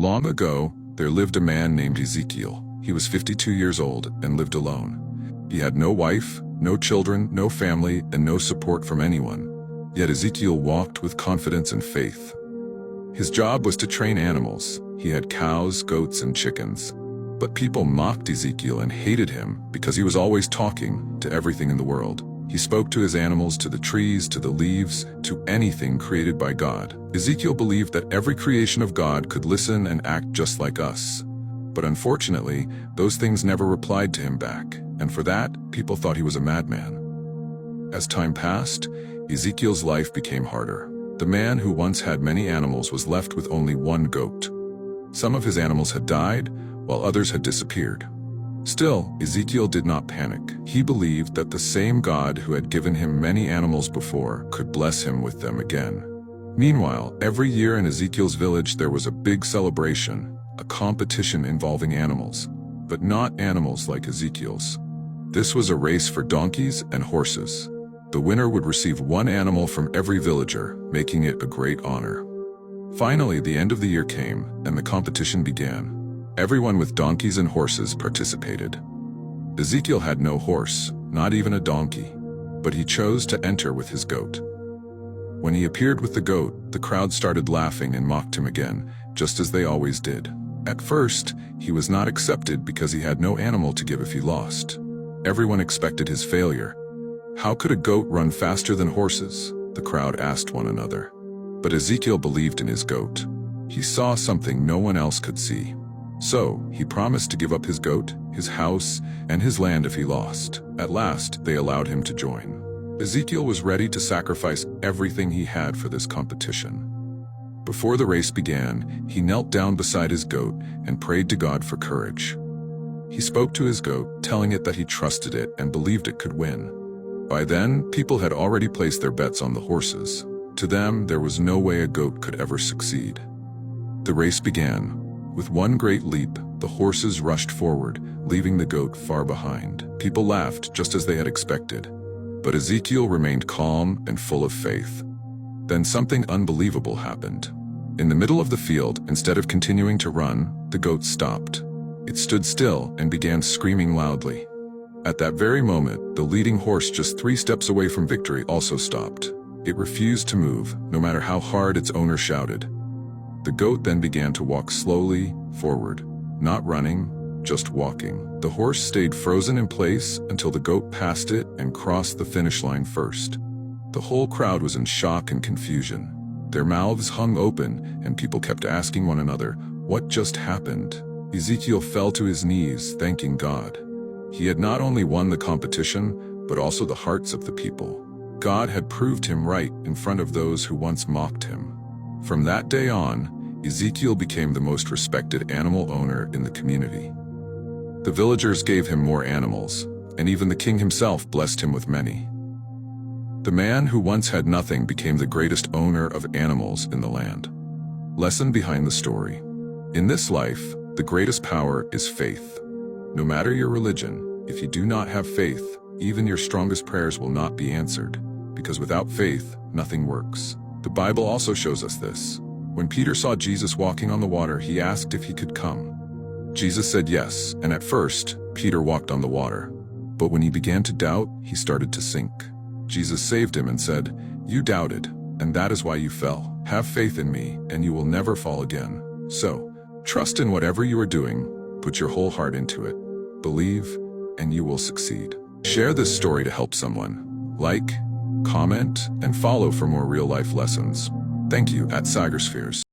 Long ago, there lived a man named Ezekiel. He was 52 years old and lived alone. He had no wife, no children, no family, and no support from anyone. Yet Ezekiel walked with confidence and faith. His job was to train animals. He had cows, goats, and chickens. But people mocked Ezekiel and hated him because he was always talking to everything in the world. He spoke to his animals, to the trees, to the leaves, to anything created by God. Ezekiel believed that every creation of God could listen and act just like us. But unfortunately, those things never replied to him back, and for that, people thought he was a madman. As time passed, Ezekiel's life became harder. The man who once had many animals was left with only one goat. Some of his animals had died, while others had disappeared. Still, Ezekiel did not panic. He believed that the same God who had given him many animals before could bless him with them again. Meanwhile, every year in Ezekiel's village there was a big celebration, a competition involving animals, but not animals like Ezekiel's. This was a race for donkeys and horses. The winner would receive one animal from every villager, making it a great honor. Finally, the end of the year came, and the competition began. Everyone with donkeys and horses participated. Ezekiel had no horse, not even a donkey, but he chose to enter with his goat. When he appeared with the goat, the crowd started laughing and mocked him again, just as they always did. At first, he was not accepted because he had no animal to give if he lost. Everyone expected his failure. How could a goat run faster than horses? The crowd asked one another. But Ezekiel believed in his goat. He saw something no one else could see. So, he promised to give up his goat, his house, and his land if he lost. At last, they allowed him to join. Ezekiel was ready to sacrifice everything he had for this competition. Before the race began, he knelt down beside his goat and prayed to God for courage. He spoke to his goat, telling it that he trusted it and believed it could win. By then, people had already placed their bets on the horses. To them, there was no way a goat could ever succeed. The race began. With one great leap, the horses rushed forward, leaving the goat far behind. People laughed just as they had expected. But Ezekiel remained calm and full of faith. Then something unbelievable happened. In the middle of the field, instead of continuing to run, the goat stopped. It stood still and began screaming loudly. At that very moment, the leading horse just 3 steps away from victory also stopped. It refused to move, no matter how hard its owner shouted. The goat then began to walk slowly forward, not running, just walking. The horse stayed frozen in place until the goat passed it and crossed the finish line first. The whole crowd was in shock and confusion. Their mouths hung open, and people kept asking one another, "What just happened?" Ezekiel fell to his knees, thanking God. He had not only won the competition, but also the hearts of the people. God had proved him right in front of those who once mocked him. From that day on, Ezekiel became the most respected animal owner in the community. The villagers gave him more animals, and even the king himself blessed him with many. The man who once had nothing became the greatest owner of animals in the land. Lesson behind the story. In this life, the greatest power is faith. No matter your religion, if you do not have faith, even your strongest prayers will not be answered, because without faith, nothing works. The Bible also shows us this. When Peter saw Jesus walking on the water, he asked if he could come. Jesus said yes, and at first, Peter walked on the water. But when he began to doubt, he started to sink. Jesus saved him and said, "You doubted, and that is why you fell. Have faith in me, and you will never fall again." So, trust in whatever you are doing, put your whole heart into it. Believe, and you will succeed. Share this story to help someone. Like, comment, and follow for more real-life lessons. Thank you @Sagerspheres.